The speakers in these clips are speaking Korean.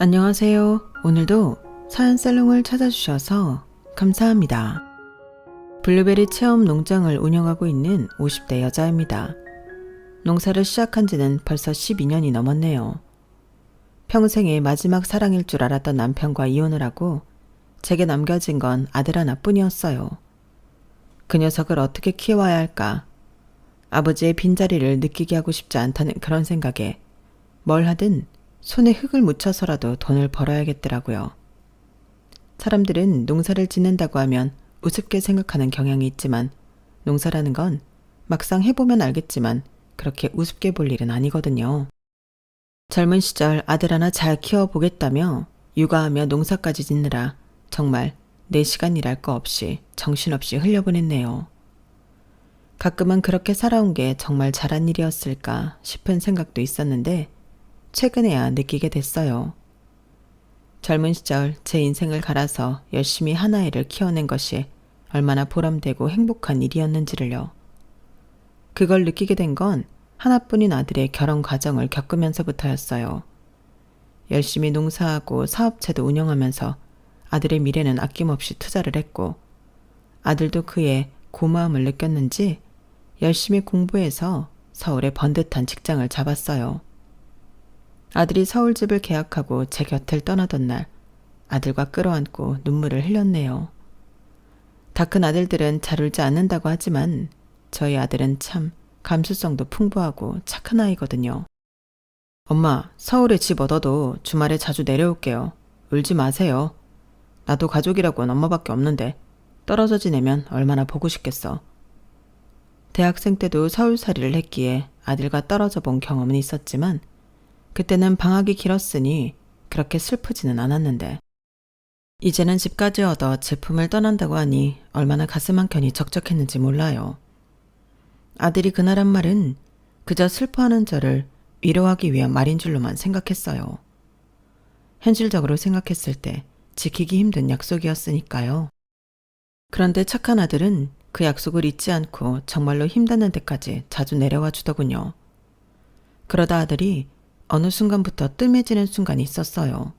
안녕하세요. 오늘도 사연살롱을 찾아주셔서 감사합니다. 블루베리 체험 농장을 운영하고 있는 50대 여자입니다. 농사를 시작한 지는 벌써 12년이 넘었네요. 평생의 마지막 사랑일 줄 알았던 남편과 이혼을 하고 제게 남겨진 건 아들 하나뿐이었어요. 그 녀석을 어떻게 키워야 할까? 아버지의 빈자리를 느끼게 하고 싶지 않다는 그런 생각에 뭘 하든 손에 흙을 묻혀서라도 돈을 벌어야겠더라고요. 사람들은 농사를 짓는다고 하면 우습게 생각하는 경향이 있지만 농사라는 건 막상 해보면 알겠지만 그렇게 우습게 볼 일은 아니거든요. 젊은 시절 아들 하나 잘 키워보겠다며 육아하며 농사까지 짓느라 정말 4시간 일할 거 없이 정신없이 흘려보냈네요. 가끔은 그렇게 살아온 게 정말 잘한 일이었을까 싶은 생각도 있었는데 최근에야 느끼게 됐어요. 젊은 시절 제 인생을 갈아서 열심히 하나애를 키워낸 것이 얼마나 보람되고 행복한 일이었는지를요. 그걸 느끼게 된 건 하나뿐인 아들의 결혼 과정을 겪으면서부터였어요. 열심히 농사하고 사업체도 운영하면서 아들의 미래는 아낌없이 투자를 했고 아들도 그의 고마움을 느꼈는지 열심히 공부해서 서울에 번듯한 직장을 잡았어요. 아들이 서울집을 계약하고 제 곁을 떠나던 날 아들과 끌어안고 눈물을 흘렸네요. 다 큰 아들들은 잘 울지 않는다고 하지만 저희 아들은 참 감수성도 풍부하고 착한 아이거든요. 엄마, 서울에 집 얻어도 주말에 자주 내려올게요. 울지 마세요. 나도 가족이라고는 엄마밖에 없는데 떨어져 지내면 얼마나 보고 싶겠어. 대학생 때도 서울살이를 했기에 아들과 떨어져 본 경험은 있었지만 그때는 방학이 길었으니 그렇게 슬프지는 않았는데 이제는 집까지 얻어 제품을 떠난다고 하니 얼마나 가슴 한켠이 적적했는지 몰라요. 아들이 그날 한 말은 그저 슬퍼하는 저를 위로하기 위한 말인 줄로만 생각했어요. 현실적으로 생각했을 때 지키기 힘든 약속이었으니까요. 그런데 착한 아들은 그 약속을 잊지 않고 정말로 힘닿는 데까지 자주 내려와 주더군요. 그러다 아들이 어느 순간부터 뜸해지는 순간이 있었어요.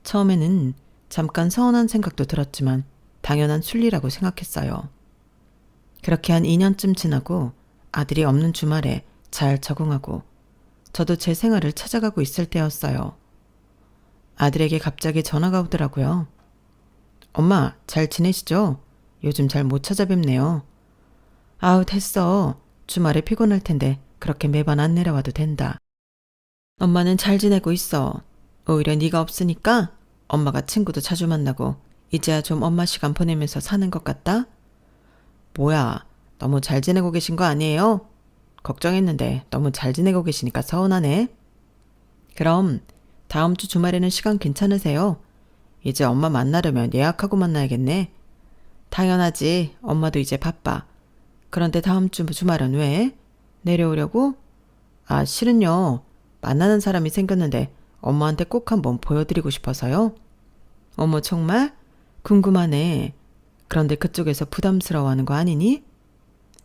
처음에는 잠깐 서운한 생각도 들었지만 당연한 순리라고 생각했어요. 그렇게 한 2년쯤 지나고 아들이 없는 주말에 잘 적응하고 저도 제 생활을 찾아가고 있을 때였어요. 아들에게 갑자기 전화가 오더라고요. 엄마, 잘 지내시죠? 요즘 잘 못 찾아뵙네요. 아우, 됐어. 주말에 피곤할 텐데 그렇게 매번 안 내려와도 된다. 엄마는 잘 지내고 있어. 오히려 네가 없으니까 엄마가 친구도 자주 만나고 이제야 좀 엄마 시간 보내면서 사는 것 같다? 뭐야, 너무 잘 지내고 계신 거 아니에요? 걱정했는데 너무 잘 지내고 계시니까 서운하네. 그럼 다음 주 주말에는 시간 괜찮으세요? 이제 엄마 만나려면 예약하고 만나야겠네. 당연하지. 엄마도 이제 바빠. 그런데 다음 주 주말은 왜? 내려오려고? 아, 실은요. 만나는 사람이 생겼는데 엄마한테 꼭 한번 보여드리고 싶어서요. 어머, 정말? 궁금하네. 그런데 그쪽에서 부담스러워하는 거 아니니?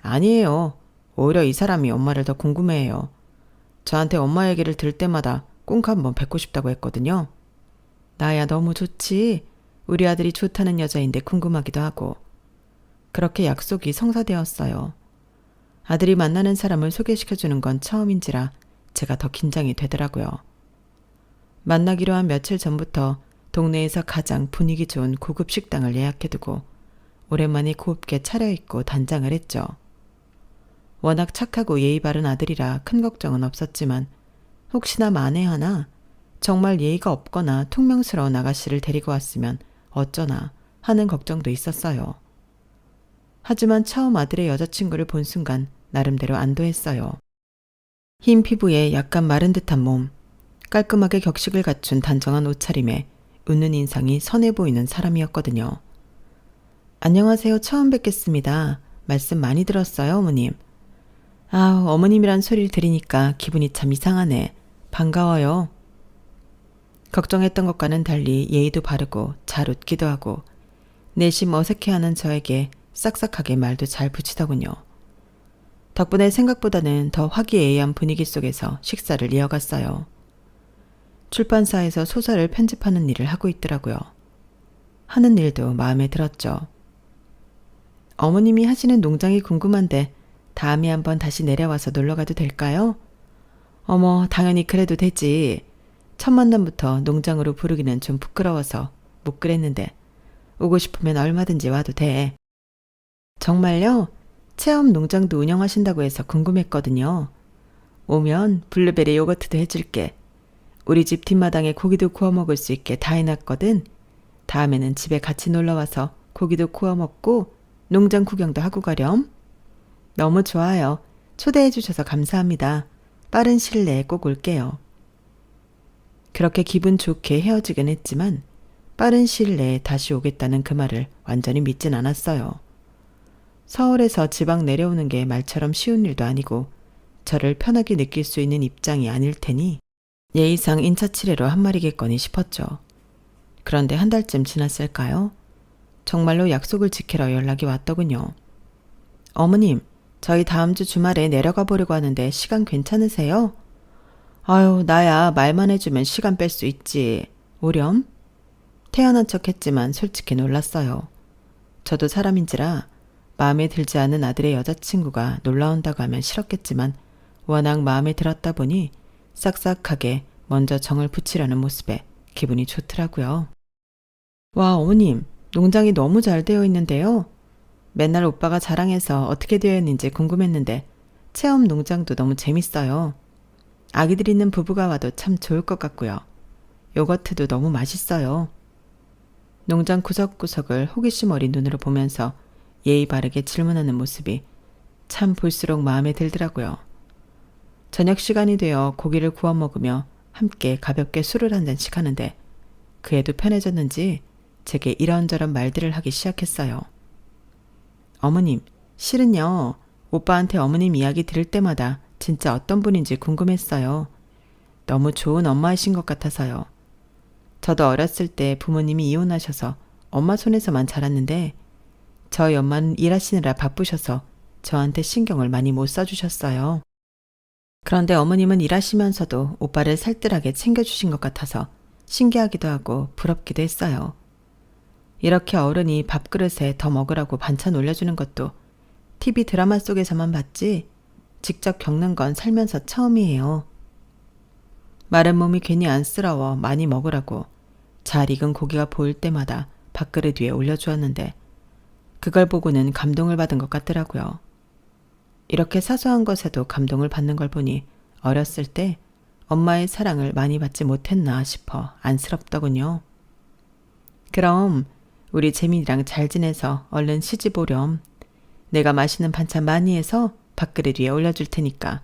아니에요. 오히려 이 사람이 엄마를 더 궁금해해요. 저한테 엄마 얘기를 들을 때마다 꼭 한번 뵙고 싶다고 했거든요. 나야 너무 좋지. 우리 아들이 좋다는 여자인데 궁금하기도 하고. 그렇게 약속이 성사되었어요. 아들이 만나는 사람을 소개시켜주는 건 처음인지라 제가 더 긴장이 되더라고요. 만나기로 한 며칠 전부터 동네에서 가장 분위기 좋은 고급 식당을 예약해두고 오랜만에 곱게 차려입고 단장을 했죠. 워낙 착하고 예의 바른 아들이라 큰 걱정은 없었지만 혹시나 만에 하나 정말 예의가 없거나 퉁명스러운 아가씨를 데리고 왔으면 어쩌나 하는 걱정도 있었어요. 하지만 처음 아들의 여자친구를 본 순간 나름대로 안도했어요. 흰 피부에 약간 마른 듯한 몸, 깔끔하게 격식을 갖춘 단정한 옷차림에 웃는 인상이 선해 보이는 사람이었거든요. 안녕하세요. 처음 뵙겠습니다. 말씀 많이 들었어요, 어머님. 아우, 어머님이란 소리를 들으니까 기분이 참 이상하네. 반가워요. 걱정했던 것과는 달리 예의도 바르고 잘 웃기도 하고 내심 어색해하는 저에게 싹싹하게 말도 잘 붙이더군요. 덕분에 생각보다는 더 화기애애한 분위기 속에서 식사를 이어갔어요. 출판사에서 소설을 편집하는 일을 하고 있더라고요. 하는 일도 마음에 들었죠. 어머님이 하시는 농장이 궁금한데 다음에 한번 다시 내려와서 놀러가도 될까요? 어머, 당연히 그래도 되지. 첫 만남부터 농장으로 부르기는 좀 부끄러워서 못 그랬는데 오고 싶으면 얼마든지 와도 돼. 정말요? 체험 농장도 운영하신다고 해서 궁금했거든요. 오면 블루베리 요거트도 해줄게. 우리 집 뒷마당에 고기도 구워 먹을 수 있게 다 해놨거든. 다음에는 집에 같이 놀러와서 고기도 구워 먹고 농장 구경도 하고 가렴. 너무 좋아요. 초대해 주셔서 감사합니다. 빠른 시일 내에 꼭 올게요. 그렇게 기분 좋게 헤어지긴 했지만 빠른 시일 내에 다시 오겠다는 그 말을 완전히 믿진 않았어요. 서울에서 지방 내려오는 게 말처럼 쉬운 일도 아니고 저를 편하게 느낄 수 있는 입장이 아닐 테니 예의상 인사치레로 한 말이겠거니 싶었죠. 그런데 한 달쯤 지났을까요? 정말로 약속을 지키러 연락이 왔더군요. 어머님, 저희 다음 주 주말에 내려가 보려고 하는데 시간 괜찮으세요? 아유, 나야 말만 해주면 시간 뺄 수 있지. 오렴? 태어난 척 했지만 솔직히 놀랐어요. 저도 사람인지라 마음에 들지 않은 아들의 여자친구가 놀러온다고 하면 싫었겠지만 워낙 마음에 들었다 보니 싹싹하게 먼저 정을 붙이려는 모습에 기분이 좋더라고요. 와, 어머님, 농장이 너무 잘 되어 있는데요. 맨날 오빠가 자랑해서 어떻게 되어 있는지 궁금했는데 체험 농장도 너무 재밌어요. 아기들 있는 부부가 와도 참 좋을 것 같고요. 요거트도 너무 맛있어요. 농장 구석구석을 호기심 어린 눈으로 보면서 예의 바르게 질문하는 모습이 참 볼수록 마음에 들더라고요. 저녁 시간이 되어 고기를 구워 먹으며 함께 가볍게 술을 한 잔씩 하는데 그에도 편해졌는지 제게 이런저런 말들을 하기 시작했어요. 어머님, 실은요, 오빠한테 어머님 이야기 들을 때마다 진짜 어떤 분인지 궁금했어요. 너무 좋은 엄마이신 것 같아서요. 저도 어렸을 때 부모님이 이혼하셔서 엄마 손에서만 자랐는데 저희 엄마는 일하시느라 바쁘셔서 저한테 신경을 많이 못 써주셨어요. 그런데 어머님은 일하시면서도 오빠를 살뜰하게 챙겨주신 것 같아서 신기하기도 하고 부럽기도 했어요. 이렇게 어른이 밥그릇에 더 먹으라고 반찬 올려주는 것도 TV 드라마 속에서만 봤지 직접 겪는 건 살면서 처음이에요. 마른 몸이 괜히 안쓰러워 많이 먹으라고 잘 익은 고기가 보일 때마다 밥그릇 위에 올려주었는데 그걸 보고는 감동을 받은 것 같더라고요. 이렇게 사소한 것에도 감동을 받는 걸 보니 어렸을 때 엄마의 사랑을 많이 받지 못했나 싶어 안쓰럽더군요. 그럼 우리 재민이랑 잘 지내서 얼른 시집 오렴. 내가 맛있는 반찬 많이 해서 밥그릇 위에 올려줄 테니까.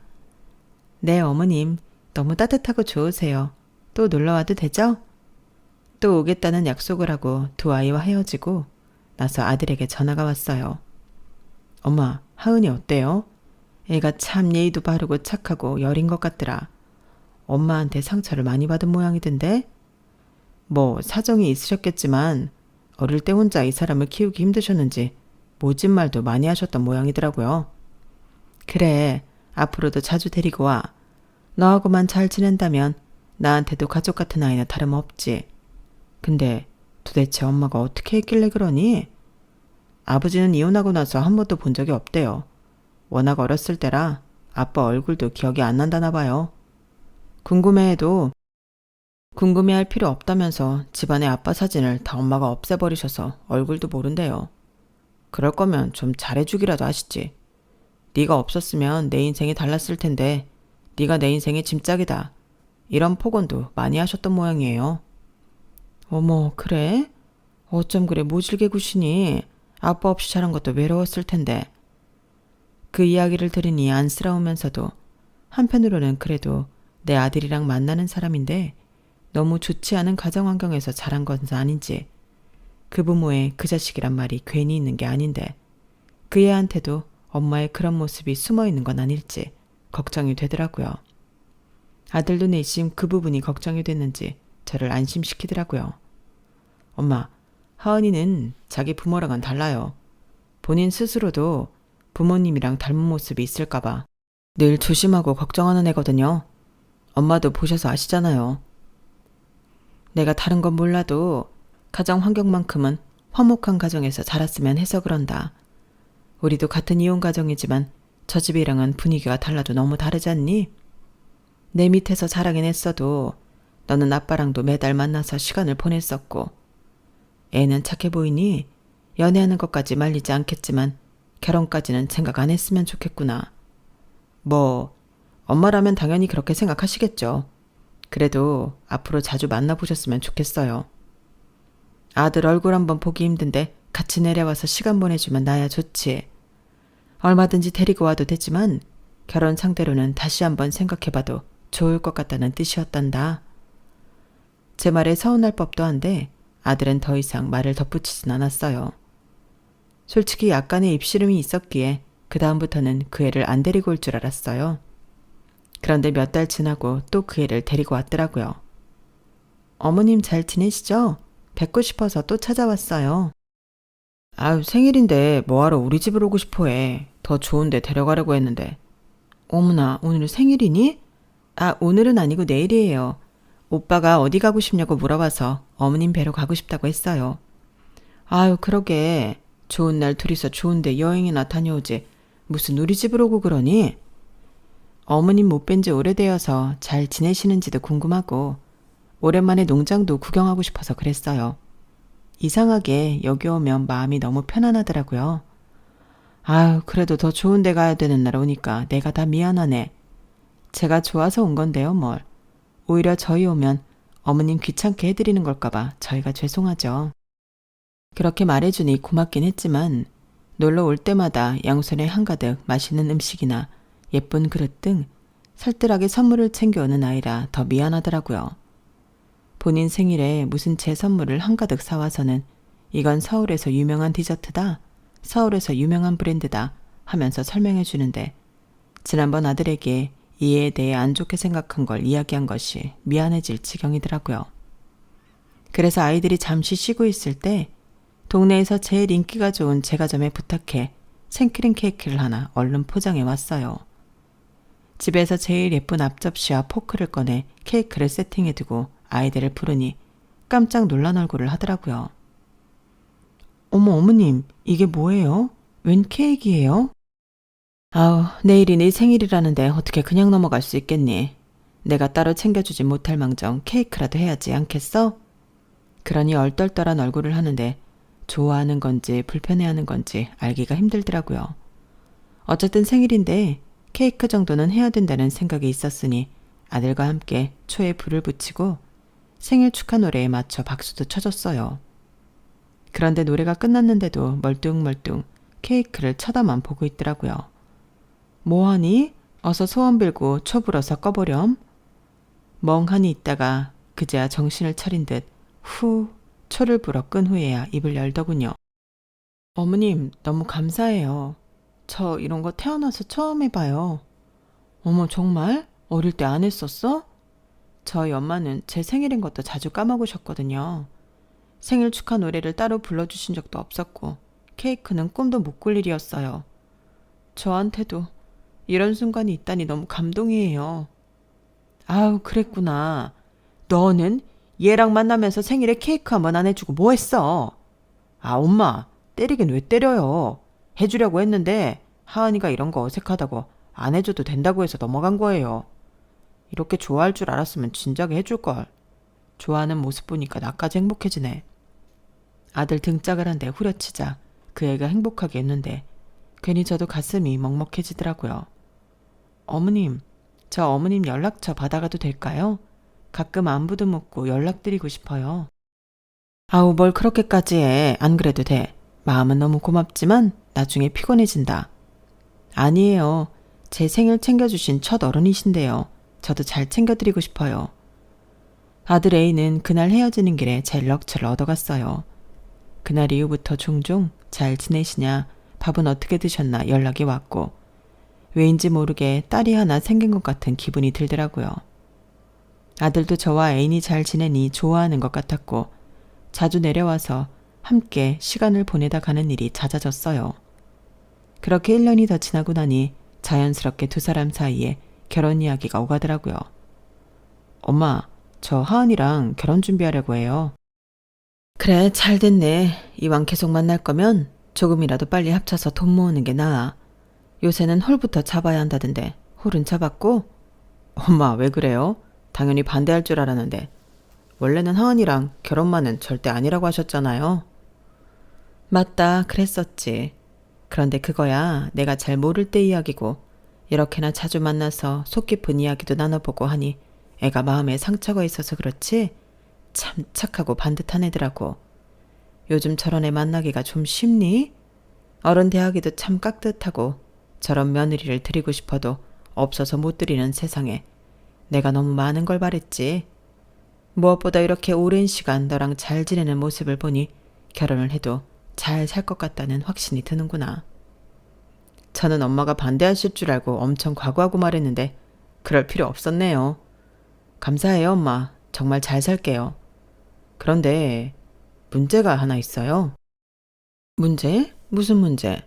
네, 어머님. 너무 따뜻하고 좋으세요. 또 놀러와도 되죠? 또 오겠다는 약속을 하고 두 아이와 헤어지고 나서 아들에게 전화가 왔어요. 엄마, 하은이 어때요? 애가 참 예의도 바르고 착하고 여린 것 같더라. 엄마한테 상처를 많이 받은 모양이던데? 뭐 사정이 있으셨겠지만 어릴 때 혼자 이 사람을 키우기 힘드셨는지 모진 말도 많이 하셨던 모양이더라고요. 그래, 앞으로도 자주 데리고 와. 너하고만 잘 지낸다면 나한테도 가족 같은 아이나 다름없지. 근데 도대체 엄마가 어떻게 했길래 그러니? 아버지는 이혼하고 나서 한 번도 본 적이 없대요. 워낙 어렸을 때라 아빠 얼굴도 기억이 안 난다나 봐요. 궁금해해도 궁금해할 필요 없다면서 집안의 아빠 사진을 다 엄마가 없애버리셔서 얼굴도 모른대요. 그럴 거면 좀 잘해주기라도 하시지. 네가 없었으면 내 인생이 달랐을 텐데 네가 내 인생의 짐짝이다. 이런 폭언도 많이 하셨던 모양이에요. 어머, 그래? 어쩜 그래 모질게 구시니? 아빠 없이 자란 것도 외로웠을 텐데. 그 이야기를 들으니 안쓰러우면서도 한편으로는 그래도 내 아들이랑 만나는 사람인데 너무 좋지 않은 가정 환경에서 자란 것은 아닌지 그 부모의 그 자식이란 말이 괜히 있는 게 아닌데 그 애한테도 엄마의 그런 모습이 숨어 있는 건 아닐지 걱정이 되더라고요. 아들도 내심 그 부분이 걱정이 됐는지 저를 안심시키더라고요. 엄마, 하은이는 자기 부모랑은 달라요. 본인 스스로도 부모님이랑 닮은 모습이 있을까봐 늘 조심하고 걱정하는 애거든요. 엄마도 보셔서 아시잖아요. 내가 다른 건 몰라도 가정 환경만큼은 화목한 가정에서 자랐으면 해서 그런다. 우리도 같은 이혼 가정이지만 저 집이랑은 분위기가 달라도 너무 다르지 않니? 내 밑에서 자라긴 했어도 너는 아빠랑도 매달 만나서 시간을 보냈었고 애는 착해 보이니 연애하는 것까지 말리지 않겠지만 결혼까지는 생각 안 했으면 좋겠구나. 뭐 엄마라면 당연히 그렇게 생각하시겠죠. 그래도 앞으로 자주 만나보셨으면 좋겠어요. 아들 얼굴 한번 보기 힘든데 같이 내려와서 시간 보내주면 나야 좋지. 얼마든지 데리고 와도 되지만 결혼 상대로는 다시 한번 생각해봐도 좋을 것 같다는 뜻이었단다. 제 말에 서운할 법도 한데 아들은 더 이상 말을 덧붙이진 않았어요. 솔직히 약간의 입씨름이 있었기에 그 다음부터는 그 애를 안 데리고 올 줄 알았어요. 그런데 몇 달 지나고 또 그 애를 데리고 왔더라고요. 어머님 잘 지내시죠? 뵙고 싶어서 또 찾아왔어요. 아유, 생일인데 뭐하러 우리 집으로 오고 싶어 해. 더 좋은 데 데려가려고 했는데. 어머나, 오늘 생일이니? 아, 오늘은 아니고 내일이에요. 오빠가 어디 가고 싶냐고 물어봐서 어머님 뵈러 가고 싶다고 했어요. 아유, 그러게. 좋은 날 둘이서 좋은데 여행이나 다녀오지. 무슨 우리 집으로 오고 그러니? 어머님 못 뵌 지 오래되어서 잘 지내시는지도 궁금하고 오랜만에 농장도 구경하고 싶어서 그랬어요. 이상하게 여기 오면 마음이 너무 편안하더라고요. 아유, 그래도 더 좋은 데 가야 되는 날 오니까 내가 다 미안하네. 제가 좋아서 온 건데요, 뭘. 오히려 저희 오면 어머님 귀찮게 해드리는 걸까봐 저희가 죄송하죠. 그렇게 말해주니 고맙긴 했지만 놀러 올 때마다 양손에 한가득 맛있는 음식이나 예쁜 그릇 등 살뜰하게 선물을 챙겨오는 아이라 더 미안하더라고요. 본인 생일에 무슨 제 선물을 한가득 사와서는 이건 서울에서 유명한 디저트다, 서울에서 유명한 브랜드다 하면서 설명해 주는데 지난번 아들에게 이에 대해 안 좋게 생각한 걸 이야기한 것이 미안해질 지경이더라고요. 그래서 아이들이 잠시 쉬고 있을 때 동네에서 제일 인기가 좋은 제과점에 부탁해 생크림 케이크를 하나 얼른 포장해 왔어요. 집에서 제일 예쁜 앞접시와 포크를 꺼내 케이크를 세팅해두고 아이들을 부르니 깜짝 놀란 얼굴을 하더라고요. 어머, 어머님, 이게 뭐예요? 웬 케이크예요? 아우, 내일이 네 생일이라는데 어떻게 그냥 넘어갈 수 있겠니? 내가 따로 챙겨주지 못할 망정 케이크라도 해야지 않겠어? 그러니 얼떨떨한 얼굴을 하는데 좋아하는 건지 불편해하는 건지 알기가 힘들더라고요. 어쨌든 생일인데 케이크 정도는 해야 된다는 생각이 있었으니 아들과 함께 초에 불을 붙이고 생일 축하 노래에 맞춰 박수도 쳐줬어요. 그런데 노래가 끝났는데도 멀뚱멀뚱 케이크를 쳐다만 보고 있더라고요. 뭐하니? 어서 소원 빌고 초 불어서 꺼보렴. 멍하니 있다가 그제야 정신을 차린 듯 후 초를 불어 끈 후에야 입을 열더군요. 어머님, 너무 감사해요. 저 이런 거 태어나서 처음 해봐요. 어머, 정말? 어릴 때 안 했었어? 저희 엄마는 제 생일인 것도 자주 까먹으셨거든요. 생일 축하 노래를 따로 불러주신 적도 없었고 케이크는 꿈도 못 꿀 일이었어요. 저한테도 이런 순간이 있다니 너무 감동이에요. 아우, 그랬구나. 너는 얘랑 만나면서 생일에 케이크 한번 안 해주고 뭐 했어? 아, 엄마, 때리긴 왜 때려요? 해주려고 했는데 하은이가 이런 거 어색하다고 안 해줘도 된다고 해서 넘어간 거예요. 이렇게 좋아할 줄 알았으면 진작에 해줄걸. 좋아하는 모습 보니까 나까지 행복해지네. 아들 등짝을 한 대 후려치자 그 애가 행복하게 했는데 괜히 저도 가슴이 먹먹해지더라고요. 어머님, 저 어머님 연락처 받아가도 될까요? 가끔 안부도 묻고 연락드리고 싶어요. 아우, 뭘 그렇게까지 해. 안 그래도 돼. 마음은 너무 고맙지만 나중에 피곤해진다. 아니에요. 제 생일 챙겨주신 첫 어른이신데요. 저도 잘 챙겨드리고 싶어요. 아들 A는 그날 헤어지는 길에 제 연락처를 얻어갔어요. 그날 이후부터 종종 잘 지내시냐, 밥은 어떻게 드셨나 연락이 왔고 왜인지 모르게 딸이 하나 생긴 것 같은 기분이 들더라고요. 아들도 저와 애인이 잘 지내니 좋아하는 것 같았고 자주 내려와서 함께 시간을 보내다 가는 일이 잦아졌어요. 그렇게 1년이 더 지나고 나니 자연스럽게 두 사람 사이에 결혼 이야기가 오가더라고요. 엄마, 저 하은이랑 결혼 준비하려고 해요. 그래, 잘 됐네. 이왕 계속 만날 거면 조금이라도 빨리 합쳐서 돈 모으는 게 나아. 요새는 홀부터 잡아야 한다던데 홀은 잡았고? 엄마, 왜 그래요? 당연히 반대할 줄 알았는데. 원래는 하은이랑 결혼만은 절대 아니라고 하셨잖아요. 맞다, 그랬었지. 그런데 그거야 내가 잘 모를 때 이야기고, 이렇게나 자주 만나서 속 깊은 이야기도 나눠보고 하니 애가 마음에 상처가 있어서 그렇지 참 착하고 반듯한 애더라고. 요즘 저런 애 만나기가 좀 쉽니? 어른 대하기도 참 깍듯하고, 저런 며느리를 드리고 싶어도 없어서 못 드리는 세상에 내가 너무 많은 걸 바랬지. 무엇보다 이렇게 오랜 시간 너랑 잘 지내는 모습을 보니 결혼을 해도 잘 살 것 같다는 확신이 드는구나. 저는 엄마가 반대하실 줄 알고 엄청 각오하고 말했는데 그럴 필요 없었네요. 감사해요, 엄마. 정말 잘 살게요. 그런데 문제가 하나 있어요. 문제? 무슨 문제?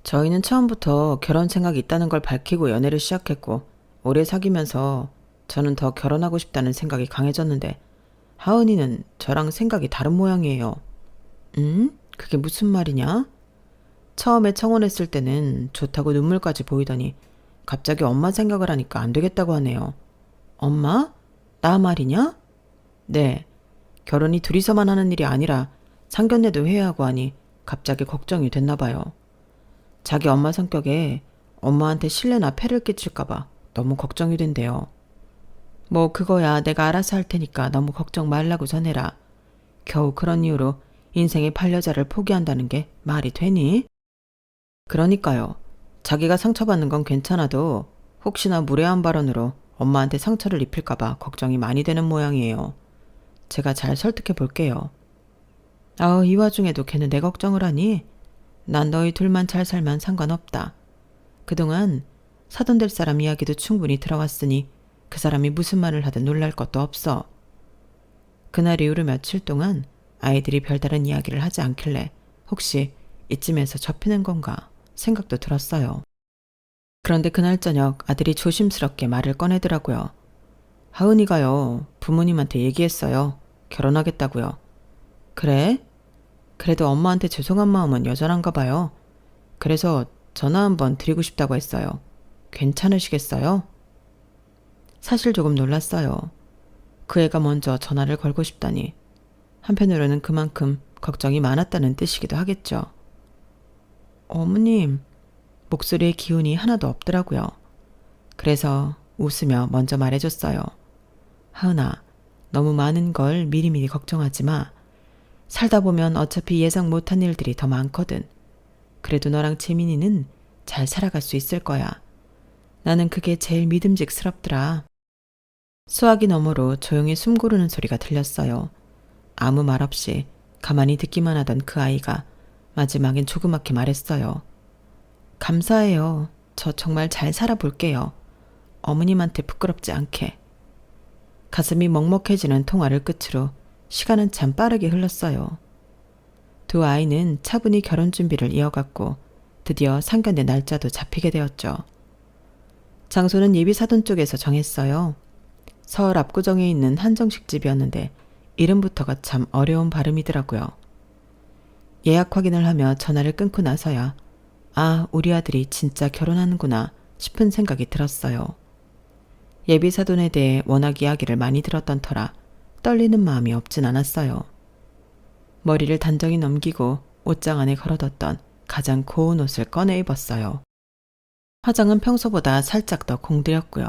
저희는 처음부터 결혼 생각이 있다는 걸 밝히고 연애를 시작했고, 오래 사귀면서 저는 더 결혼하고 싶다는 생각이 강해졌는데 하은이는 저랑 생각이 다른 모양이에요. 그게 무슨 말이냐? 처음에 청혼했을 때는 좋다고 눈물까지 보이더니 갑자기 엄마 생각을 하니까 안 되겠다고 하네요. 엄마? 나 말이냐? 네. 결혼이 둘이서만 하는 일이 아니라 상견례도 해야 하고 하니 갑자기 걱정이 됐나 봐요. 자기 엄마 성격에 엄마한테 신뢰나 폐를 끼칠까봐 너무 걱정이 된대요. 뭐 그거야 내가 알아서 할 테니까 너무 걱정 말라고 전해라. 겨우 그런 이유로 인생의 반려자를 포기한다는 게 말이 되니? 그러니까요. 자기가 상처받는 건 괜찮아도 혹시나 무례한 발언으로 엄마한테 상처를 입힐까봐 걱정이 많이 되는 모양이에요. 제가 잘 설득해 볼게요. 이 와중에도 걔는 내 걱정을 하니? 난 너희 둘만 잘 살면 상관없다. 그동안 사돈될 사람 이야기도 충분히 들어왔으니 그 사람이 무슨 말을 하든 놀랄 것도 없어. 그날 이후로 며칠 동안 아이들이 별다른 이야기를 하지 않길래 혹시 이쯤에서 접히는 건가 생각도 들었어요. 그런데 그날 저녁 아들이 조심스럽게 말을 꺼내더라고요. 하은이가요, 부모님한테 얘기했어요. 결혼하겠다고요. 그래? 그래도 엄마한테 죄송한 마음은 여전한가 봐요. 그래서 전화 한번 드리고 싶다고 했어요. 괜찮으시겠어요? 사실 조금 놀랐어요. 그 애가 먼저 전화를 걸고 싶다니. 한편으로는 그만큼 걱정이 많았다는 뜻이기도 하겠죠. 어머님, 목소리의 기운이 하나도 없더라고요. 그래서 웃으며 먼저 말해줬어요. 하은아, 너무 많은 걸 미리미리 걱정하지 마. 살다 보면 어차피 예상 못한 일들이 더 많거든. 그래도 너랑 재민이는 잘 살아갈 수 있을 거야. 나는 그게 제일 믿음직스럽더라. 수화기 너머로 조용히 숨 고르는 소리가 들렸어요. 아무 말 없이 가만히 듣기만 하던 그 아이가 마지막엔 조그맣게 말했어요. 감사해요. 저 정말 잘 살아볼게요. 어머님한테 부끄럽지 않게. 가슴이 먹먹해지는 통화를 끝으로 시간은 참 빠르게 흘렀어요. 두 아이는 차분히 결혼 준비를 이어갔고 드디어 상견례 날짜도 잡히게 되었죠. 장소는 예비사돈 쪽에서 정했어요. 서울 압구정에 있는 한정식 집이었는데 이름부터가 참 어려운 발음이더라고요. 예약 확인을 하며 전화를 끊고 나서야 우리 아들이 진짜 결혼하는구나 싶은 생각이 들었어요. 예비사돈에 대해 워낙 이야기를 많이 들었던 터라 떨리는 마음이 없진 않았어요. 머리를 단정히 넘기고 옷장 안에 걸어뒀던 가장 고운 옷을 꺼내 입었어요. 화장은 평소보다 살짝 더 공들였고요.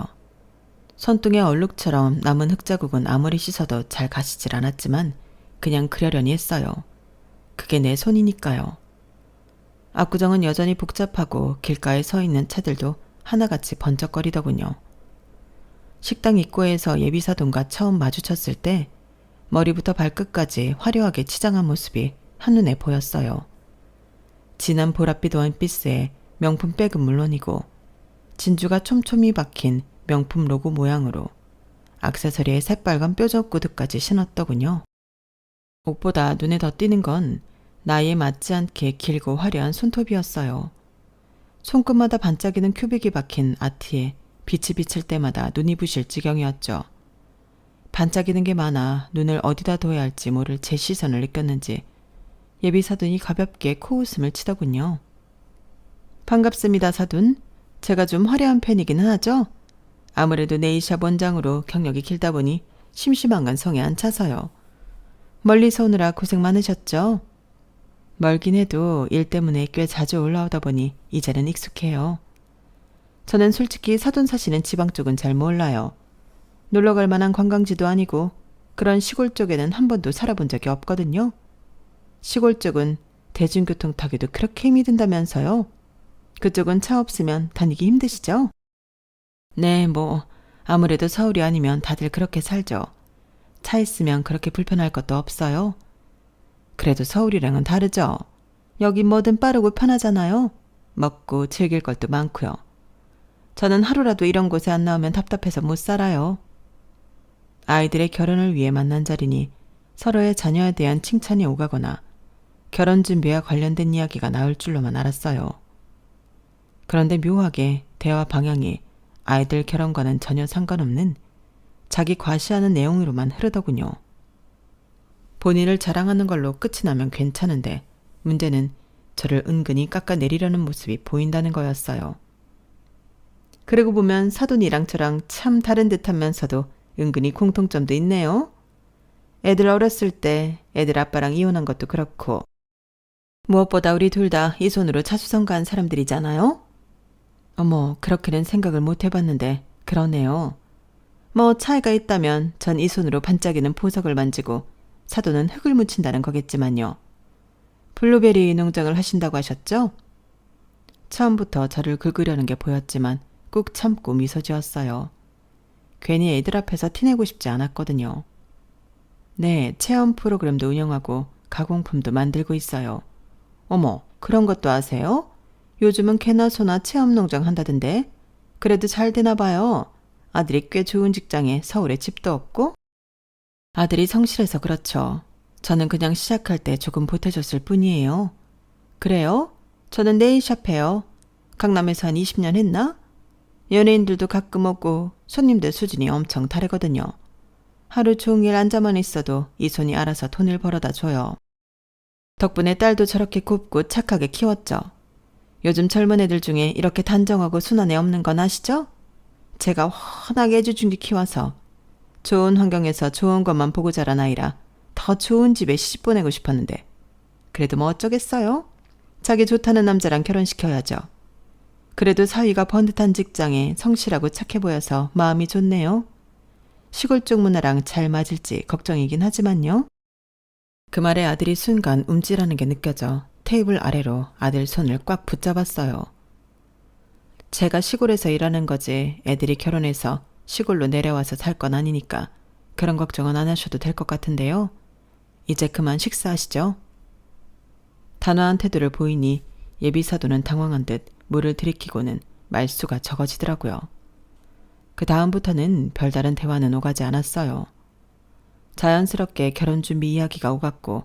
손등에 얼룩처럼 남은 흙자국은 아무리 씻어도 잘 가시질 않았지만 그냥 그려려니 했어요. 그게 내 손이니까요. 압구정은 여전히 복잡하고 길가에 서 있는 차들도 하나같이 번쩍거리더군요. 식당 입구에서 예비사돈과 처음 마주쳤을 때 머리부터 발끝까지 화려하게 치장한 모습이 한눈에 보였어요. 진한 보랏빛 원피스에 명품 백은 물론이고 진주가 촘촘히 박힌 명품 로고 모양으로 액세서리에 새빨간 뾰족 구두까지 신었더군요. 옷보다 눈에 더 띄는 건 나이에 맞지 않게 길고 화려한 손톱이었어요. 손끝마다 반짝이는 큐빅이 박힌 아티에 빛이 비칠 때마다 눈이 부실 지경이었죠. 반짝이는 게 많아 눈을 어디다 둬야 할지 모를 제 시선을 느꼈는지 예비 사돈이 가볍게 코웃음을 치더군요. 반갑습니다, 사돈. 제가 좀 화려한 편이기는 하죠? 아무래도 네일샵 원장으로 경력이 길다 보니 심심한 건 성에 안 차서요. 멀리서 오느라 고생 많으셨죠? 멀긴 해도 일 때문에 꽤 자주 올라오다 보니 이제는 익숙해요. 저는 솔직히 사돈 사시는 지방 쪽은 잘 몰라요. 놀러 갈 만한 관광지도 아니고 그런 시골 쪽에는 한 번도 살아본 적이 없거든요. 시골 쪽은 대중교통 타기도 그렇게 힘이 든다면서요. 그쪽은 차 없으면 다니기 힘드시죠? 네, 아무래도 서울이 아니면 다들 그렇게 살죠. 차 있으면 그렇게 불편할 것도 없어요. 그래도 서울이랑은 다르죠. 여긴 뭐든 빠르고 편하잖아요. 먹고 즐길 것도 많고요. 저는 하루라도 이런 곳에 안 나오면 답답해서 못 살아요. 아이들의 결혼을 위해 만난 자리니 서로의 자녀에 대한 칭찬이 오가거나 결혼 준비와 관련된 이야기가 나올 줄로만 알았어요. 그런데 묘하게 대화 방향이 아이들 결혼과는 전혀 상관없는 자기 과시하는 내용으로만 흐르더군요. 본인을 자랑하는 걸로 끝이 나면 괜찮은데 문제는 저를 은근히 깎아내리려는 모습이 보인다는 거였어요. 그러고 보면 사돈이랑 저랑 참 다른 듯하면서도 은근히 공통점도 있네요. 애들 어렸을 때 애들 아빠랑 이혼한 것도 그렇고 무엇보다 우리 둘 다 이손으로 자수성가한 사람들이잖아요. 어머, 그렇게는 생각을 못 해봤는데 그러네요. 차이가 있다면 전 이손으로 반짝이는 보석을 만지고 사돈은 흙을 묻힌다는 거겠지만요. 블루베리 농장을 하신다고 하셨죠? 처음부터 저를 긁으려는 게 보였지만 꾹 참고 미소 지었어요. 괜히 애들 앞에서 티내고 싶지 않았거든요. 네, 체험 프로그램도 운영하고 가공품도 만들고 있어요. 어머, 그런 것도 아세요? 요즘은 개나 소나 체험 농장 한다던데. 그래도 잘 되나 봐요. 아들이 꽤 좋은 직장에 서울에 집도 없고. 아들이 성실해서 그렇죠. 저는 그냥 시작할 때 조금 보태줬을 뿐이에요. 그래요? 저는 네일샵 해요. 강남에서 한 20년 했나? 연예인들도 가끔 오고 손님들 수준이 엄청 다르거든요. 하루 종일 앉아만 있어도 이 손이 알아서 돈을 벌어다 줘요. 덕분에 딸도 저렇게 곱고 착하게 키웠죠. 요즘 젊은 애들 중에 이렇게 단정하고 순한 애 없는 건 아시죠? 제가 워낙 애주중지 키워서 좋은 환경에서 좋은 것만 보고 자란 아이라 더 좋은 집에 시집 보내고 싶었는데 그래도 뭐 어쩌겠어요? 자기 좋다는 남자랑 결혼시켜야죠. 그래도 사위가 번듯한 직장에 성실하고 착해 보여서 마음이 좋네요. 시골 쪽 문화랑 잘 맞을지 걱정이긴 하지만요. 그 말에 아들이 순간 움찔하는 게 느껴져 테이블 아래로 아들 손을 꽉 붙잡았어요. 제가 시골에서 일하는 거지 애들이 결혼해서 시골로 내려와서 살 건 아니니까 그런 걱정은 안 하셔도 될 것 같은데요. 이제 그만 식사하시죠. 단호한 태도를 보이니 예비 사돈은 당황한 듯 물을 들이키고는 말수가 적어지더라고요. 그 다음부터는 별다른 대화는 오가지 않았어요. 자연스럽게 결혼 준비 이야기가 오갔고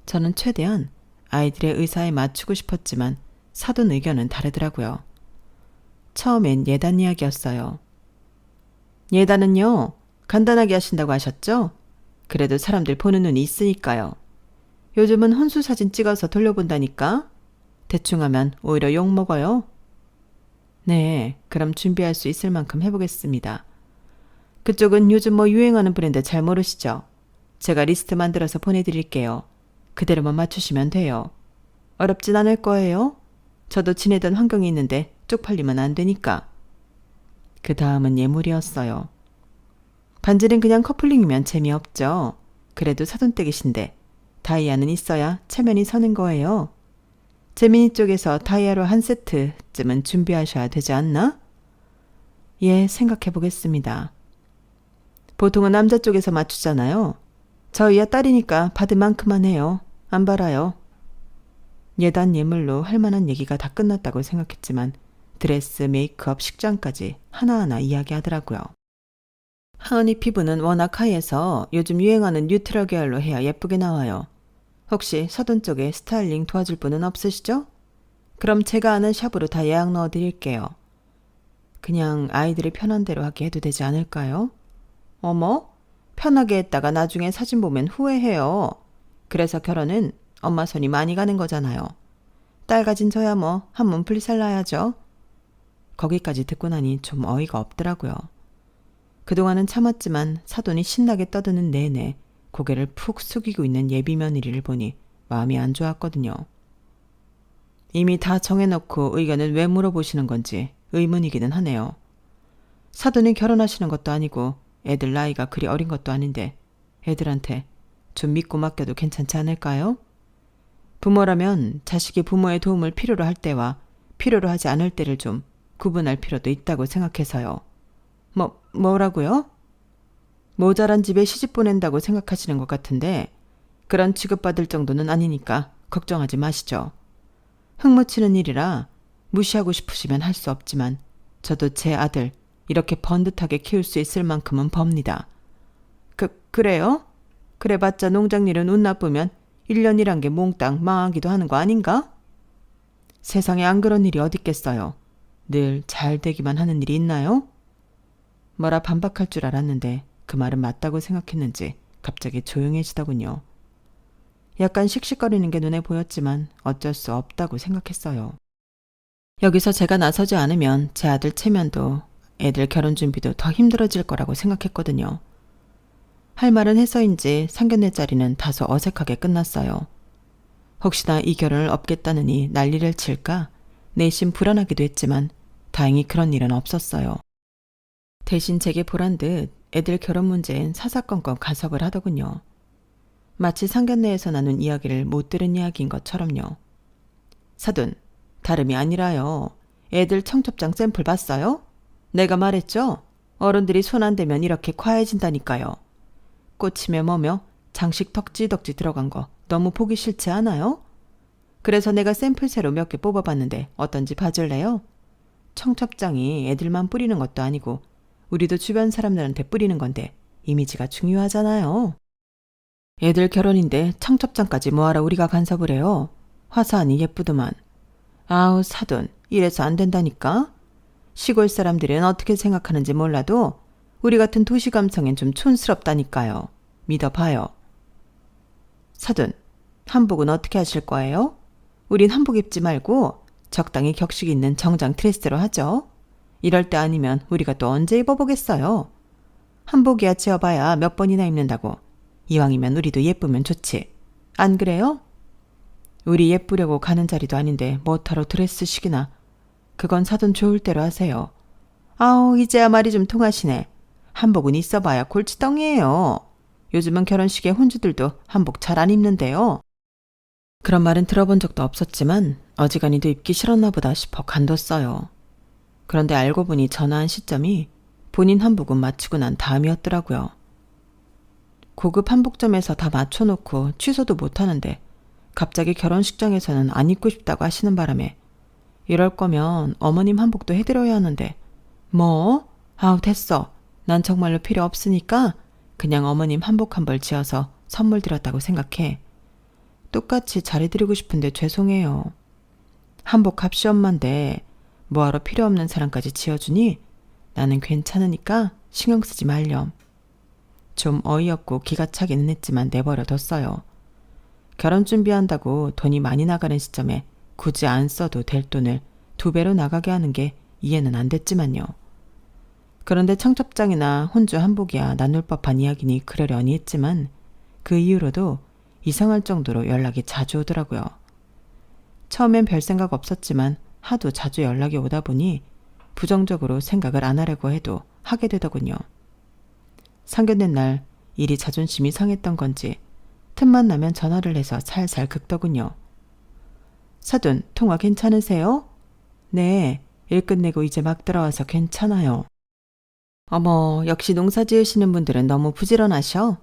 저는 최대한 아이들의 의사에 맞추고 싶었지만 사돈 의견은 다르더라고요. 처음엔 예단 이야기였어요. 예단은요, 간단하게 하신다고 하셨죠? 그래도 사람들 보는 눈이 있으니까요. 요즘은 혼수 사진 찍어서 돌려본다니까? 대충 하면 오히려 욕먹어요. 네, 그럼 준비할 수 있을 만큼 해보겠습니다. 그쪽은 요즘 유행하는 브랜드 잘 모르시죠? 제가 리스트 만들어서 보내드릴게요. 그대로만 맞추시면 돼요. 어렵진 않을 거예요. 저도 지내던 환경이 있는데 쪽팔리면 안 되니까. 그 다음은 예물이었어요. 반지는 그냥 커플링이면 재미없죠. 그래도 사돈댁이신데 다이아는 있어야 체면이 서는 거예요. 재민이 쪽에서 다이아로 한 세트쯤은 준비하셔야 되지 않나? 예, 생각해 보겠습니다. 보통은 남자 쪽에서 맞추잖아요. 저희야 딸이니까 받을 만큼만 해요. 안 바라요. 예단 예물로 할 만한 얘기가 다 끝났다고 생각했지만 드레스, 메이크업, 식장까지 하나하나 이야기하더라고요. 하은이 피부는 워낙 하얘서 요즘 유행하는 뉴트럴 계열로 해야 예쁘게 나와요. 혹시 사돈 쪽에 스타일링 도와줄 분은 없으시죠? 그럼 제가 아는 샵으로 다 예약 넣어드릴게요. 그냥 아이들이 편한 대로 하게 해도 되지 않을까요? 어머? 편하게 했다가 나중에 사진 보면 후회해요. 그래서 결혼은 엄마 손이 많이 가는 거잖아요. 딸 가진 저야 뭐 한 몸 불살 나야죠. 거기까지 듣고 나니 좀 어이가 없더라고요. 그동안은 참았지만 사돈이 신나게 떠드는 내내 고개를 푹 숙이고 있는 예비 며느리를 보니 마음이 안 좋았거든요. 이미 다 정해놓고 의견을 왜 물어보시는 건지 의문이기는 하네요. 사돈이 결혼하시는 것도 아니고 애들 나이가 그리 어린 것도 아닌데 애들한테 좀 믿고 맡겨도 괜찮지 않을까요? 부모라면 자식이 부모의 도움을 필요로 할 때와 필요로 하지 않을 때를 좀 구분할 필요도 있다고 생각해서요. 뭐라고요? 모자란 집에 시집 보낸다고 생각하시는 것 같은데 그런 취급받을 정도는 아니니까 걱정하지 마시죠. 흙묻히는 일이라 무시하고 싶으시면 할 수 없지만 저도 제 아들 이렇게 번듯하게 키울 수 있을 만큼은 법니다. 그래요? 그래봤자 농장일은 운 나쁘면 1년이란 게 몽땅 망하기도 하는 거 아닌가? 세상에 안 그런 일이 어딨겠어요. 늘 잘 되기만 하는 일이 있나요? 뭐라 반박할 줄 알았는데 그 말은 맞다고 생각했는지 갑자기 조용해지더군요. 약간 씩씩거리는 게 눈에 보였지만 어쩔 수 없다고 생각했어요. 여기서 제가 나서지 않으면 제 아들 체면도 애들 결혼 준비도 더 힘들어질 거라고 생각했거든요. 할 말은 해서인지 상견례 자리는 다소 어색하게 끝났어요. 혹시나 이 결혼을 업겠다느니 난리를 칠까 내심 불안하기도 했지만 다행히 그런 일은 없었어요. 대신 제게 보란 듯 애들 결혼 문제엔 사사건건 간섭을 하더군요. 마치 상견례에서 나눈 이야기를 못 들은 이야기인 것처럼요. 사돈, 다름이 아니라요. 애들 청첩장 샘플 봤어요? 내가 말했죠? 어른들이 손 안 대면 이렇게 과해진다니까요. 꽃이며 뭐며 장식 덕지덕지 들어간 거 너무 보기 싫지 않아요? 그래서 내가 샘플 새로 몇 개 뽑아봤는데 어떤지 봐줄래요? 청첩장이 애들만 뿌리는 것도 아니고 우리도 주변 사람들한테 뿌리는 건데 이미지가 중요하잖아요. 애들 결혼인데 청첩장까지 뭐하러 우리가 간섭을 해요? 화사하니 예쁘더만. 아우 사돈, 이래서 안 된다니까? 시골 사람들은 어떻게 생각하는지 몰라도 우리 같은 도시 감성엔 좀 촌스럽다니까요. 믿어봐요. 사돈, 한복은 어떻게 하실 거예요? 우린 한복 입지 말고 적당히 격식 있는 정장 드레스로 하죠. 이럴 때 아니면 우리가 또 언제 입어보겠어요? 한복이야 지어봐야 몇 번이나 입는다고. 이왕이면 우리도 예쁘면 좋지. 안 그래요? 우리 예쁘려고 가는 자리도 아닌데 뭐하러 드레스식이나. 그건 사돈 좋을 대로 하세요. 아우 이제야 말이 좀 통하시네. 한복은 있어봐야 골치덩이에요. 요즘은 결혼식에 혼주들도 한복 잘 안 입는데요. 그런 말은 들어본 적도 없었지만 어지간히도 입기 싫었나 보다 싶어 간뒀어요. 그런데 알고 보니 전화한 시점이 본인 한복은 맞추고 난 다음이었더라고요. 고급 한복점에서 다 맞춰놓고 취소도 못하는데 갑자기 결혼식장에서는 안 입고 싶다고 하시는 바람에 이럴 거면 어머님 한복도 해드려야 하는데 뭐? 아우 됐어. 난 정말로 필요 없으니까 그냥 어머님 한복 한 벌 지어서 선물 드렸다고 생각해. 똑같이 잘해드리고 싶은데 죄송해요. 한복 값이 엄만데 뭐하러 필요 없는 사람까지 지어주니? 나는 괜찮으니까 신경 쓰지 말렴. 좀 어이없고 기가 차기는 했지만 내버려뒀어요. 결혼 준비한다고 돈이 많이 나가는 시점에 굳이 안 써도 될 돈을 2배로 나가게 하는 게 이해는 안 됐지만요. 그런데 청첩장이나 혼주 한복이야 나눌 법한 이야기니 그러려니 했지만 그 이후로도 이상할 정도로 연락이 자주 오더라고요. 처음엔 별 생각 없었지만 하도 자주 연락이 오다 보니 부정적으로 생각을 안 하려고 해도 하게 되더군요. 상견례 날 일이 자존심이 상했던 건지 틈만 나면 전화를 해서 살살 긁더군요. 사돈, 통화 괜찮으세요? 네, 일 끝내고 이제 막 들어와서 괜찮아요. 어머, 역시 농사 지으시는 분들은 너무 부지런하셔.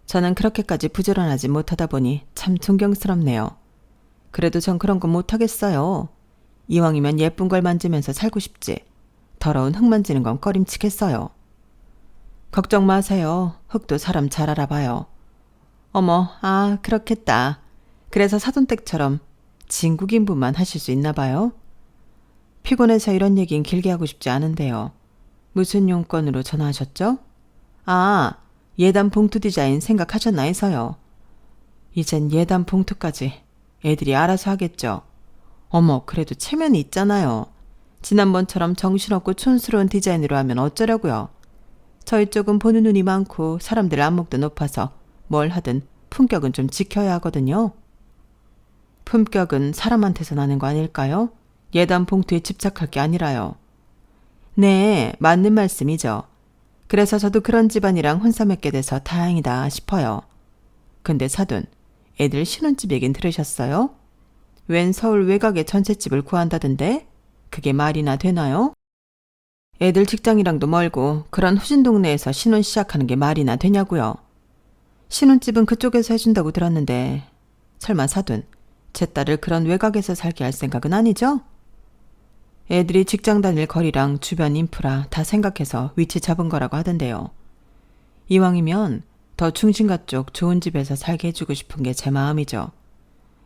저는 그렇게까지 부지런하지 못하다 보니 참 존경스럽네요. 그래도 전 그런 건 못하겠어요. 이왕이면 예쁜 걸 만지면서 살고 싶지. 더러운 흙 만지는 건 꺼림칙했어요. 걱정 마세요. 흙도 사람 잘 알아봐요. 어머, 아, 그렇겠다. 그래서 사돈댁처럼 진국인분만 하실 수 있나 봐요? 피곤해서 이런 얘긴 길게 하고 싶지 않은데요. 무슨 용건으로 전화하셨죠? 아, 예단 봉투 디자인 생각하셨나 해서요. 이젠 예단 봉투까지 애들이 알아서 하겠죠. 어머, 그래도 체면이 있잖아요. 지난번처럼 정신없고 촌스러운 디자인으로 하면 어쩌려고요. 저희 쪽은 보는 눈이 많고 사람들 안목도 높아서 뭘 하든 품격은 좀 지켜야 하거든요. 품격은 사람한테서 나는 거 아닐까요? 예단 봉투에 집착할 게 아니라요. 네, 맞는 말씀이죠. 그래서 저도 그런 집안이랑 혼사 맺게 돼서 다행이다 싶어요. 근데 사돈, 애들 신혼집 얘긴 들으셨어요? 웬 서울 외곽에 전셋집을 구한다던데? 그게 말이나 되나요? 애들 직장이랑도 멀고 그런 후진 동네에서 신혼 시작하는 게 말이나 되냐고요. 신혼집은 그쪽에서 해준다고 들었는데 설마 사돈, 제 딸을 그런 외곽에서 살게 할 생각은 아니죠? 애들이 직장 다닐 거리랑 주변 인프라 다 생각해서 위치 잡은 거라고 하던데요. 이왕이면 더 중심가 쪽 좋은 집에서 살게 해주고 싶은 게 제 마음이죠.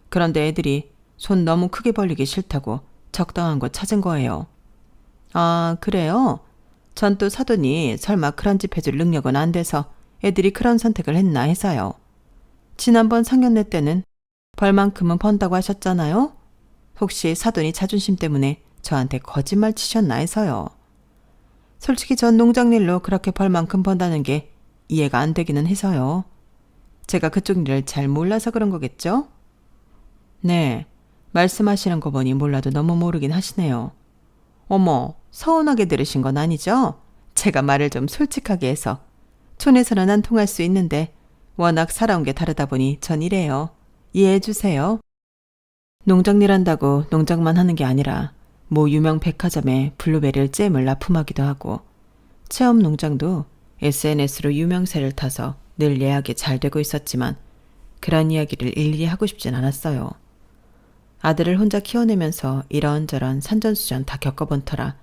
그런데 애들이 손 너무 크게 벌리기 싫다고 적당한 곳 찾은 거예요. 아, 그래요? 전 또 사돈이 설마 그런 집 해줄 능력은 안 돼서 애들이 그런 선택을 했나 해서요. 지난번 상견례 때는 벌만큼은 번다고 하셨잖아요? 혹시 사돈이 자존심 때문에 저한테 거짓말 치셨나 해서요. 솔직히 전 농장일로 그렇게 벌만큼 번다는 게 이해가 안 되기는 해서요. 제가 그쪽 일을 잘 몰라서 그런 거겠죠? 네, 말씀하시는 거 보니 몰라도 너무 모르긴 하시네요. 어머, 서운하게 들으신 건 아니죠? 제가 말을 좀 솔직하게 해서. 촌에서는 안 통할 수 있는데 워낙 살아온 게 다르다 보니 전 이래요. 이해해 주세요. 농장일 한다고 농장만 하는 게 아니라 모 유명 백화점에 블루베리를 잼을 납품하기도 하고 체험 농장도 SNS로 유명세를 타서 늘 예약이 잘 되고 있었지만 그런 이야기를 일일이 하고 싶진 않았어요. 아들을 혼자 키워내면서 이런저런 산전수전 다 겪어본 터라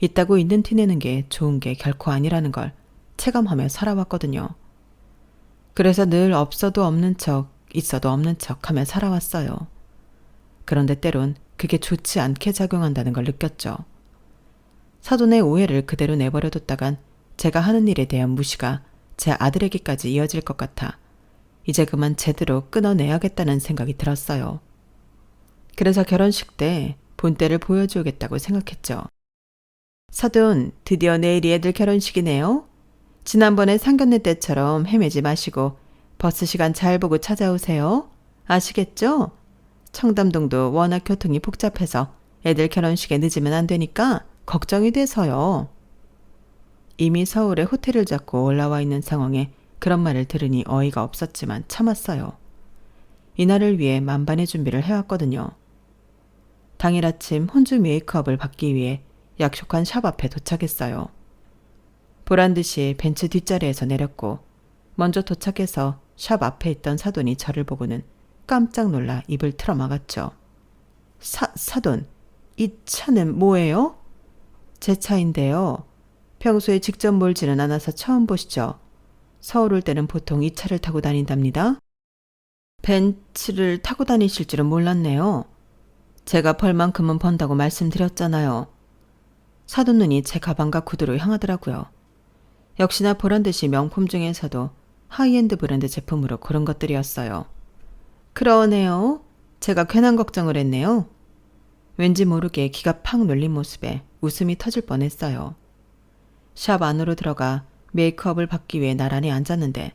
있다고 있는 티 내는 게 좋은 게 결코 아니라는 걸 체감하며 살아왔거든요. 그래서 늘 없어도 없는 척, 있어도 없는 척 하며 살아왔어요. 그런데 때론 그게 좋지 않게 작용한다는 걸 느꼈죠. 사돈의 오해를 그대로 내버려뒀다간 제가 하는 일에 대한 무시가 제 아들에게까지 이어질 것 같아 이제 그만 제대로 끊어내야겠다는 생각이 들었어요. 그래서 결혼식 때 본때를 보여주겠다고 생각했죠. 사돈, 드디어 내일이 애들 결혼식이네요. 지난번에 상견례 때처럼 헤매지 마시고 버스 시간 잘 보고 찾아오세요. 아시겠죠? 청담동도 워낙 교통이 복잡해서 애들 결혼식에 늦으면 안 되니까 걱정이 돼서요. 이미 서울에 호텔을 잡고 올라와 있는 상황에 그런 말을 들으니 어이가 없었지만 참았어요. 이날을 위해 만반의 준비를 해왔거든요. 당일 아침 혼주 메이크업을 받기 위해 약속한 샵 앞에 도착했어요. 보란듯이 벤츠 뒷자리에서 내렸고 먼저 도착해서 샵 앞에 있던 사돈이 저를 보고는 깜짝 놀라 입을 틀어막았죠. 사돈, 이 차는 뭐예요? 제 차인데요. 평소에 직접 몰지는 않아서 처음 보시죠. 서울 올 때는 보통 이 차를 타고 다닌답니다. 벤츠를 타고 다니실 줄은 몰랐네요. 제가 벌만큼은 번다고 말씀드렸잖아요. 사돈 눈이 제 가방과 구두로 향하더라고요. 역시나 보란듯이 명품 중에서도 하이엔드 브랜드 제품으로 고른 것들이었어요. 그러네요. 제가 괜한 걱정을 했네요. 왠지 모르게 기가 팍 눌린 모습에 웃음이 터질 뻔했어요. 샵 안으로 들어가 메이크업을 받기 위해 나란히 앉았는데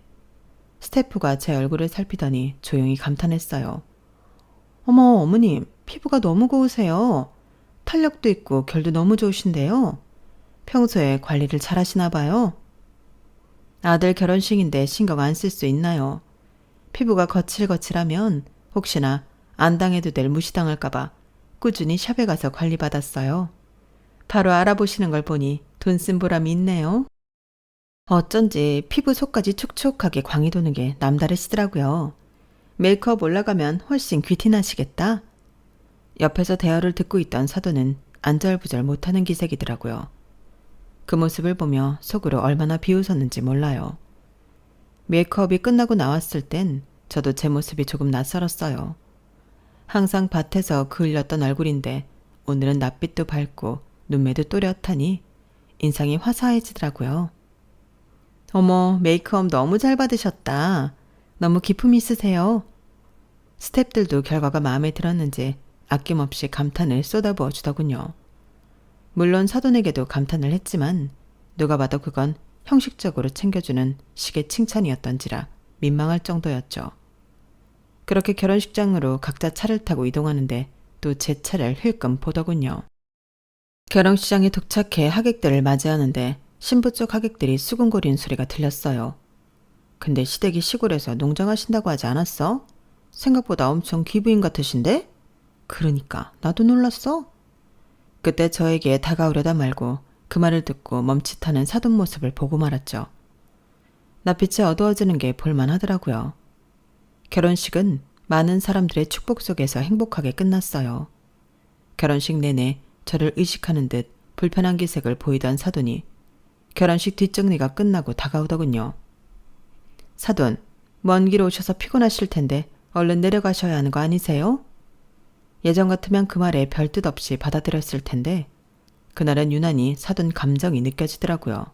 스태프가 제 얼굴을 살피더니 조용히 감탄했어요. 어머, 어머님, 피부가 너무 고우세요. 탄력도 있고 결도 너무 좋으신데요. 평소에 관리를 잘 하시나 봐요. 아들 결혼식인데 신경 안 쓸 수 있나요? 피부가 거칠거칠하면 혹시나 안 당해도 될 무시당할까봐 꾸준히 샵에 가서 관리받았어요. 바로 알아보시는 걸 보니 돈 쓴 보람이 있네요. 어쩐지 피부 속까지 촉촉하게 광이 도는 게 남다르시더라고요. 메이크업 올라가면 훨씬 귀티나시겠다. 옆에서 대화를 듣고 있던 사돈은 안절부절 못하는 기색이더라고요. 그 모습을 보며 속으로 얼마나 비웃었는지 몰라요. 메이크업이 끝나고 나왔을 땐 저도 제 모습이 조금 낯설었어요. 항상 밭에서 그을렸던 얼굴인데 오늘은 낯빛도 밝고 눈매도 또렷하니 인상이 화사해지더라고요. 어머, 메이크업 너무 잘 받으셨다. 너무 기품 있으세요. 스태프들도 결과가 마음에 들었는지 아낌없이 감탄을 쏟아부어 주더군요. 물론 사돈에게도 감탄을 했지만 누가 봐도 그건 형식적으로 챙겨주는 식의 칭찬이었던지라 민망할 정도였죠. 그렇게 결혼식장으로 각자 차를 타고 이동하는데 또 제 차를 힐끔 보더군요. 결혼식장에 도착해 하객들을 맞이하는데 신부 쪽 하객들이 수근거리는 소리가 들렸어요. 근데 시댁이 시골에서 농장하신다고 하지 않았어? 생각보다 엄청 귀부인 같으신데? 그러니까 나도 놀랐어. 그때 저에게 다가오려다 말고 그 말을 듣고 멈칫하는 사돈 모습을 보고 말았죠. 낯빛이 어두워지는 게 볼만하더라고요. 결혼식은 많은 사람들의 축복 속에서 행복하게 끝났어요. 결혼식 내내 저를 의식하는 듯 불편한 기색을 보이던 사돈이 결혼식 뒷정리가 끝나고 다가오더군요. 사돈, 먼 길 오셔서 피곤하실 텐데 얼른 내려가셔야 하는 거 아니세요? 예전 같으면 그 말에 별뜻 없이 받아들였을 텐데 그날은 유난히 사돈 감정이 느껴지더라고요.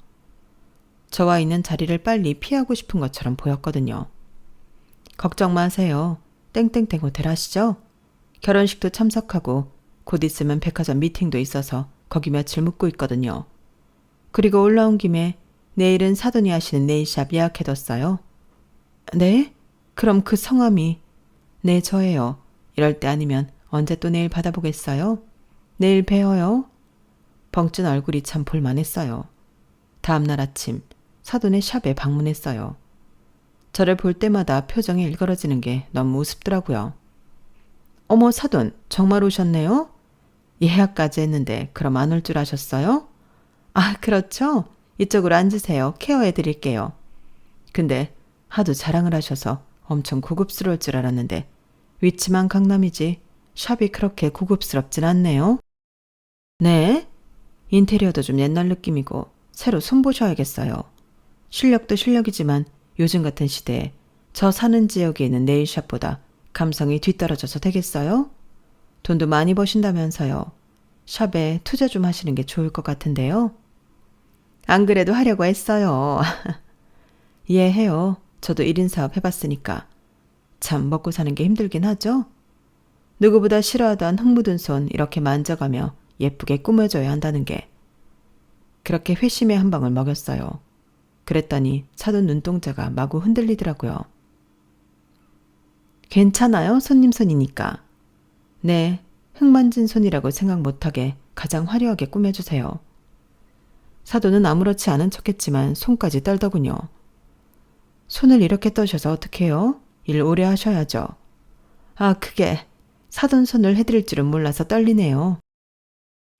저와 있는 자리를 빨리 피하고 싶은 것처럼 보였거든요. 걱정 마세요. 땡땡땡 호텔 아시죠? 결혼식도 참석하고 곧 있으면 백화점 미팅도 있어서 거기 며칠 묵고 있거든요. 그리고 올라온 김에 내일은 사돈이 하시는 네일샵 예약해뒀어요. 네? 그럼 그 성함이? 네, 저예요. 이럴 때 아니면 언제 또 내일 받아보겠어요? 내일 뵈어요. 벙찐 얼굴이 참 볼만했어요. 다음날 아침 사돈의 샵에 방문했어요. 저를 볼 때마다 표정이 일그러지는 게 너무 우습더라고요. 어머, 사돈 정말 오셨네요? 예약까지 했는데 그럼 안 올 줄 아셨어요? 아, 그렇죠. 이쪽으로 앉으세요. 케어해 드릴게요. 근데 하도 자랑을 하셔서 엄청 고급스러울 줄 알았는데 위치만 강남이지 샵이 그렇게 고급스럽진 않네요. 네? 인테리어도 좀 옛날 느낌이고 새로 손보셔야겠어요. 실력도 실력이지만 요즘 같은 시대에 저 사는 지역에 있는 네일샵보다 감성이 뒤떨어져서 되겠어요? 돈도 많이 버신다면서요. 샵에 투자 좀 하시는 게 좋을 것 같은데요. 안 그래도 하려고 했어요. 이해해요. 저도 1인 사업 해봤으니까. 참 먹고 사는 게 힘들긴 하죠? 누구보다 싫어하던 흙 묻은 손 이렇게 만져가며 예쁘게 꾸며줘야 한다는 게. 그렇게 회심의 한 방울 먹였어요. 그랬더니 사돈 눈동자가 마구 흔들리더라고요. 괜찮아요? 손님 손이니까. 네, 흙 만진 손이라고 생각 못하게 가장 화려하게 꾸며주세요. 사돈은 아무렇지 않은 척했지만 손까지 떨더군요. 손을 이렇게 떠셔서 어떡해요? 일 오래 하셔야죠. 아, 그게 사돈 손을 해드릴 줄은 몰라서 떨리네요.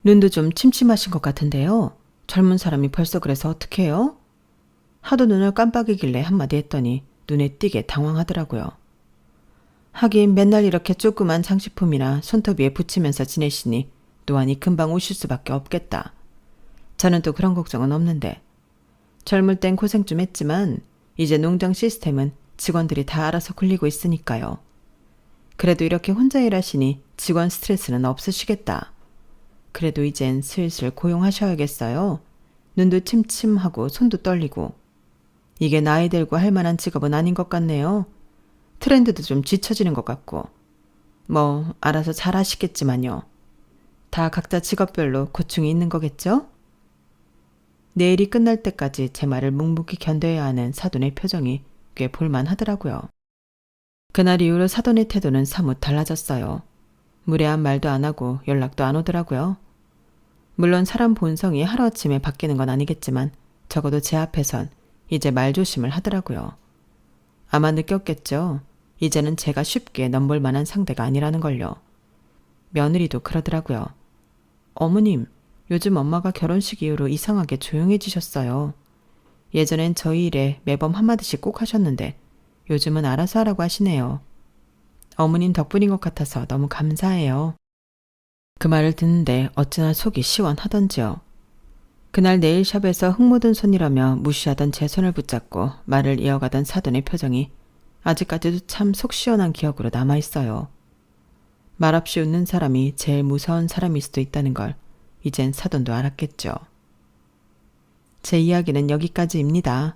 눈도 좀 침침하신 것 같은데요. 젊은 사람이 벌써 그래서 어떡해요? 하도 눈을 깜빡이길래 한마디 했더니 눈에 띄게 당황하더라고요. 하긴 맨날 이렇게 조그만 장식품이나 손톱 위에 붙이면서 지내시니 노안이 금방 오실 수밖에 없겠다. 저는 또 그런 걱정은 없는데. 젊을 땐 고생 좀 했지만 이제 농장 시스템은 직원들이 다 알아서 굴리고 있으니까요. 그래도 이렇게 혼자 일하시니 직원 스트레스는 없으시겠다. 그래도 이젠 슬슬 고용하셔야겠어요. 눈도 침침하고 손도 떨리고. 이게 나이 들고 할 만한 직업은 아닌 것 같네요. 트렌드도 좀 뒤처지는 것 같고. 뭐 알아서 잘 하시겠지만요. 다 각자 직업별로 고충이 있는 거겠죠? 내일이 끝날 때까지 제 말을 묵묵히 견뎌야 하는 사돈의 표정이 꽤 볼만하더라고요. 그날 이후로 사돈의 태도는 사뭇 달라졌어요. 무례한 말도 안 하고 연락도 안 오더라고요. 물론 사람 본성이 하루아침에 바뀌는 건 아니겠지만 적어도 제 앞에선 이제 말조심을 하더라고요. 아마 느꼈겠죠. 이제는 제가 쉽게 넘볼 만한 상대가 아니라는 걸요. 며느리도 그러더라고요. 어머님, 요즘 엄마가 결혼식 이후로 이상하게 조용해지셨어요. 예전엔 저희 일에 매번 한마디씩 꼭 하셨는데 요즘은 알아서 하라고 하시네요. 어머님 덕분인 것 같아서 너무 감사해요. 그 말을 듣는데 어찌나 속이 시원하던지요. 그날 네일샵에서 흙 묻은 손이라며 무시하던 제 손을 붙잡고 말을 이어가던 사돈의 표정이 아직까지도 참 속 시원한 기억으로 남아있어요. 말없이 웃는 사람이 제일 무서운 사람일 수도 있다는 걸 이젠 사돈도 알았겠죠. 제 이야기는 여기까지입니다.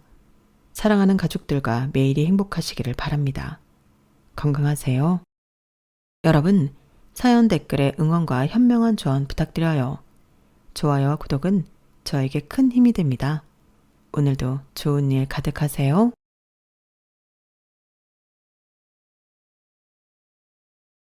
사랑하는 가족들과 매일이 행복하시기를 바랍니다. 건강하세요. 여러분, 사연 댓글에 응원과 현명한 조언 부탁드려요. 좋아요와 구독은 저에게 큰 힘이 됩니다. 오늘도 좋은 일 가득하세요.